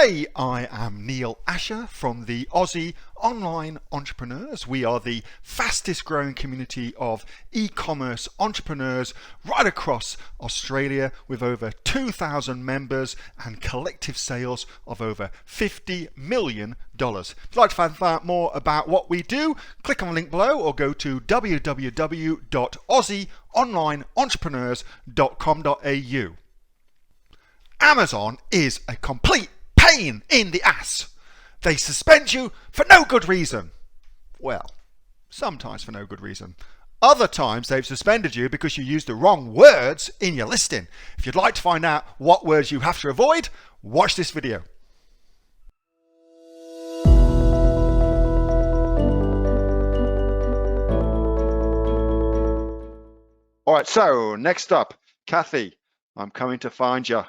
G'day, I am Neil-Asher from the Aussie Online Entrepreneurs. We are the fastest growing community of e-commerce entrepreneurs right across Australia with over 2,000 members and collective sales of over $50 million. If you'd like to find out more about what we do, click on the link below or go to www.aussieonlineentrepreneurs.com.au. Amazon is a complete pain in the ass. They suspend you for no good reason. Well, sometimes for no good reason. Other times they've suspended you because you used the wrong words in your listing. If you'd like to find out what words you have to avoid, watch this video. All right, so next up, Kathy, I'm coming to find you.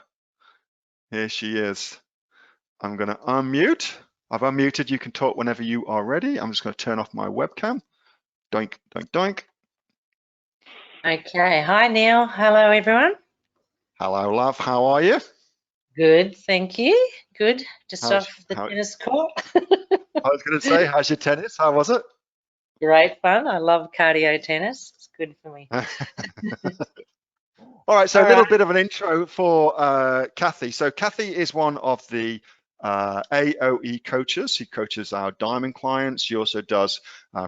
Here she is. I'm going to unmute. I've unmuted. You can talk whenever you are ready. I'm just going to turn off my webcam. Doink, doink, doink. Okay. Hi, Neil. Hello, everyone. Hello, love. How are you? Good, thank you. Good. Just off the tennis court. I was going to say, how's your tennis? How was it? Great fun. I love cardio tennis. It's good for me. All right, so a little bit of an intro for Kathy. So Kathy is one of the AOE coaches. She coaches our diamond clients. She also does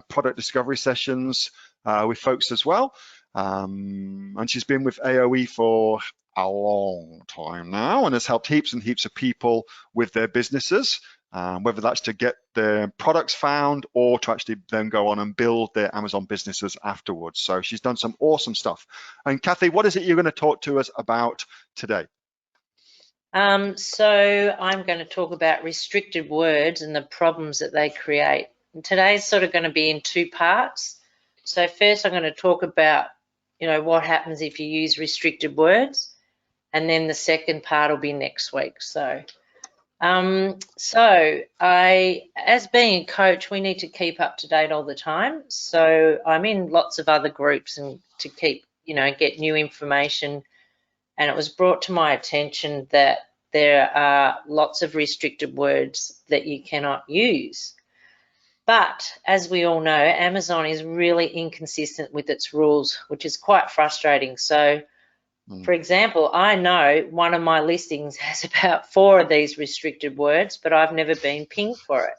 product discovery sessions with folks as well. And she's been with AOE for a long time now and has helped heaps and heaps of people with their businesses. Whether that's to get their products found or to actually then go on and build their Amazon businesses afterwards. So she's done some awesome stuff. And Kathy, what is it you're going to talk to us about today? So I'm going to talk about restricted words and the problems that they create. And today's sort of going to be in two parts. So first I'm going to talk about, what happens if you use restricted words. And then the second part will be next week. So as being a coach, we need to keep up to date all the time. So I'm in lots of other groups and to keep, get new information. And it was brought to my attention that there are lots of restricted words that you cannot use. But as we all know, Amazon is really inconsistent with its rules, which is quite frustrating. So for example, I know one of my listings has about 4 of these restricted words, but I've never been pinged for it.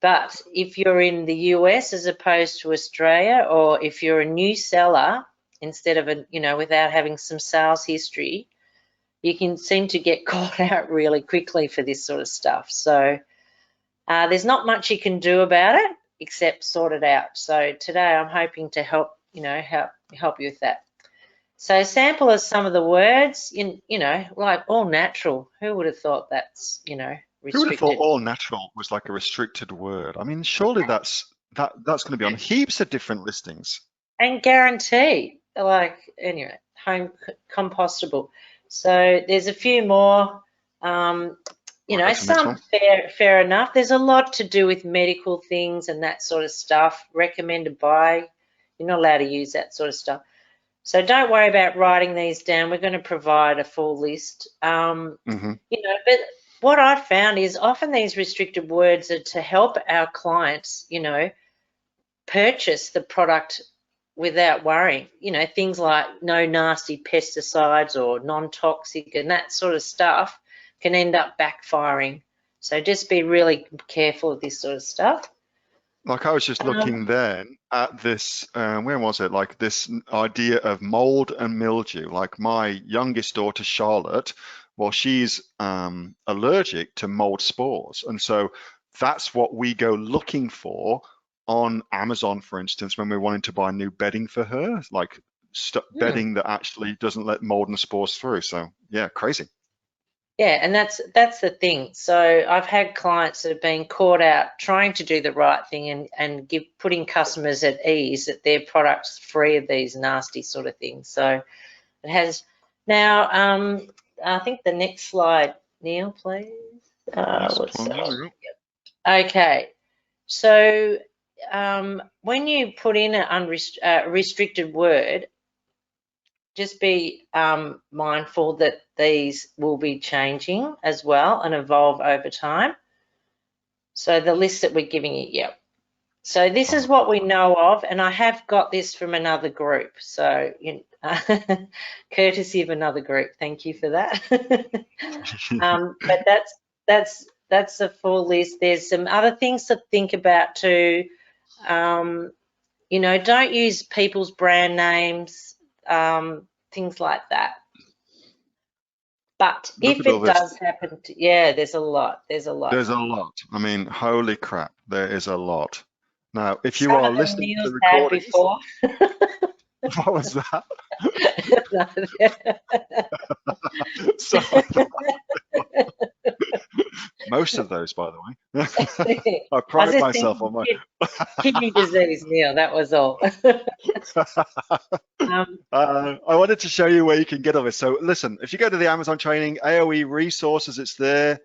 But if you're in the US as opposed to Australia, or if you're a new seller, instead of, without having some sales history, you can seem to get caught out really quickly for this sort of stuff. So there's not much you can do about it except sort it out. So today I'm hoping to help you with that. So sample of some of the words, like all natural. Who would have thought that's, restricted? Who would have thought all natural was like a restricted word? I mean, surely that's going to be on heaps of different listings. And guaranteed, anyway, home compostable. So there's a few more, some fair enough. There's a lot to do with medical things and that sort of stuff. Recommended by, you're not allowed to use that sort of stuff. So don't worry about writing these down. We're going to provide a full list. But what I've found is often these restricted words are to help our clients, purchase the product without worrying. Things like no nasty pesticides or non-toxic and that sort of stuff can end up backfiring. So just be really careful of this sort of stuff. Like I was just looking then at this, where was it? Like this idea of mold and mildew. Like my youngest daughter, Charlotte, well, she's allergic to mold spores. And so that's what we go looking for on Amazon, for instance, when we're wanting to buy new bedding for her, like bedding that actually doesn't let mold and spores through. So yeah, crazy. Yeah, and that's the thing. So I've had clients that have been caught out trying to do the right thing and putting customers at ease that their product's free of these nasty sort of things. So it has now. I think the next slide, Neil, please. Okay, so when you put in a restricted word, just be mindful that these will be changing as well and evolve over time. So the list that we're giving you, yep. So this is what we know of, and I have got this from another group. So, courtesy of another group. Thank you for that. But that's a full list. There's some other things to think about too. Don't use people's brand names, things like that. But Look if at all it this. does happen, there's a lot. There's a lot. There's a lot. I mean, holy crap, there is a lot. Now, if you Some are of them listening to Neil's the had recordings, before. what was that? No. Sorry. Most of those, by the way. I I was pride just myself thinking on my. kidney disease, Neil. That was all. I wanted to show you where you can get all this. So listen, if you go to the Amazon training, AOE resources, it's there.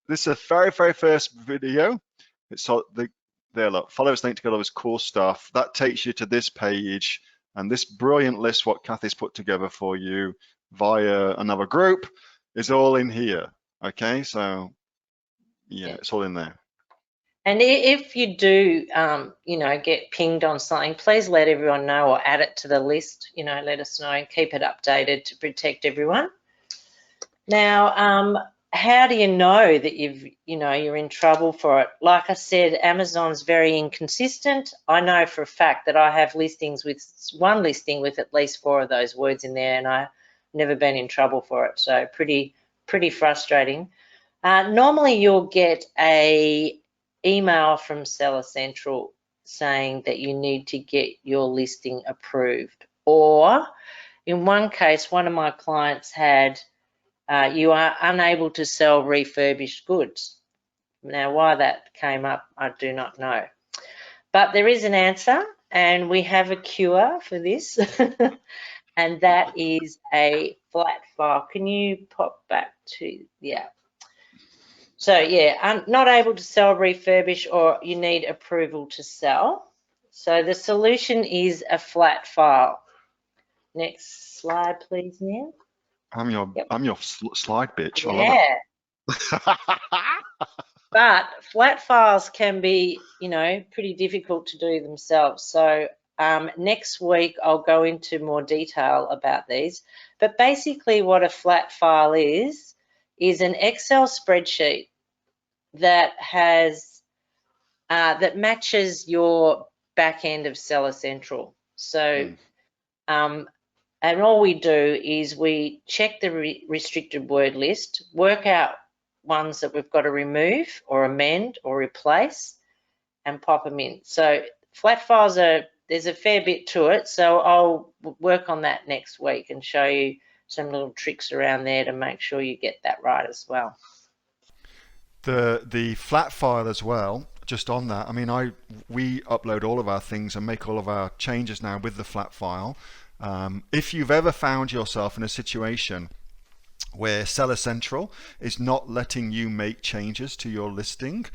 This is the very, very first video. It's there, look, follow this link to get all this cool stuff. That takes you to this page and this brilliant list, what Kathy's put together for you via another group, is all in here. Okay, so yeah, it's all in there. And if you do, get pinged on something, please let everyone know or add it to the list. Let us know and keep it updated to protect everyone. Now, how do you know that you're in trouble for it? Like I said, Amazon's very inconsistent. I know for a fact that I have one listing with at least 4 of those words in there, and I've never been in trouble for it. So pretty frustrating. Normally, you'll get a email from Seller Central saying that you need to get your listing approved, or in one case, one of my clients had you are unable to sell refurbished goods. Now, why that came up, I do not know. But there is an answer, and we have a cure for this, and that is a flat file. Can you pop back to, yeah. So, yeah, not able to sell refurbish, or you need approval to sell. So the solution is a flat file. Next slide, please, Neil. I'm your slide bitch. I Yeah. love it. But flat files can be, pretty difficult to do themselves. So next week I'll go into more detail about these. But basically what a flat file is an Excel spreadsheet that has that matches your back end of Seller Central. So and all we do is we check the restricted word list, work out ones that we've got to remove or amend or replace, and pop them in. So flat files there's a fair bit to it, so I'll work on that next week and show you some little tricks around there to make sure you get that right as well. The flat file as well, just on that, I mean, we upload all of our things and make all of our changes now with the flat file. If you've ever found yourself in a situation where Seller Central is not letting you make changes to your listing,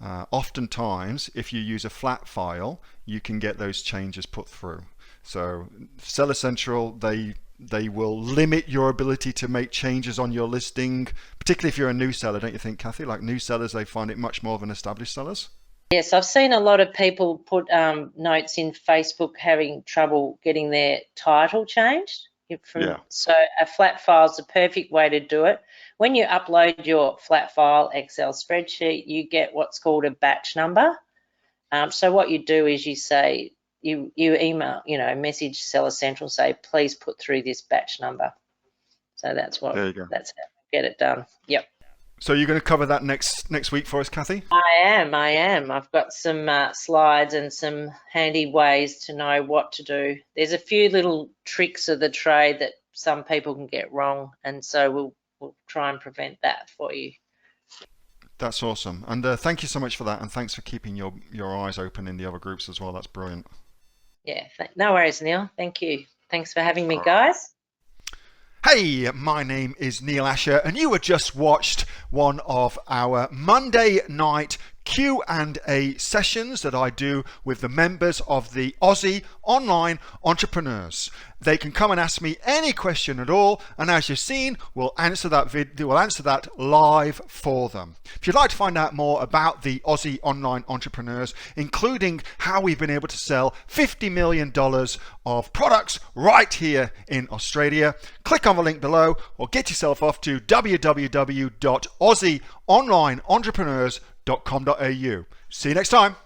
oftentimes if you use a flat file, you can get those changes put through. So Seller Central, they will limit your ability to make changes on your listing, particularly if you're a new seller, don't you think, Kathy? Like new sellers, they find it much more than established sellers. Yes, I've seen a lot of people put notes in Facebook having trouble getting their title changed. So a flat file is the perfect way to do it. When you upload your flat file Excel spreadsheet, you get what's called a batch number. So what you do is you say, you email, message Seller Central, say, please put through this batch number. So that's how you get it done. Yep. So you're going to cover that next week for us, Kathy? I am. I've got some slides and some handy ways to know what to do. There's a few little tricks of the trade that some people can get wrong, and so we'll try and prevent that for you. That's awesome. And thank you so much for that, and thanks for keeping your eyes open in the other groups as well. That's brilliant. Yeah, no worries, Neil. Thank you. Thanks for having me, guys. Hey, my name is Neil Asher, and you have just watched one of our Monday night Q&A sessions that I do with the members of the Aussie Online Entrepreneurs. They can come and ask me any question at all, and as you've seen, we'll answer that live for them. If you'd like to find out more about the Aussie Online Entrepreneurs, including how we've been able to sell $50 million of products right here in Australia, click on the link below or get yourself off to www.aussieonlineentrepreneurs.com.au. See you next time.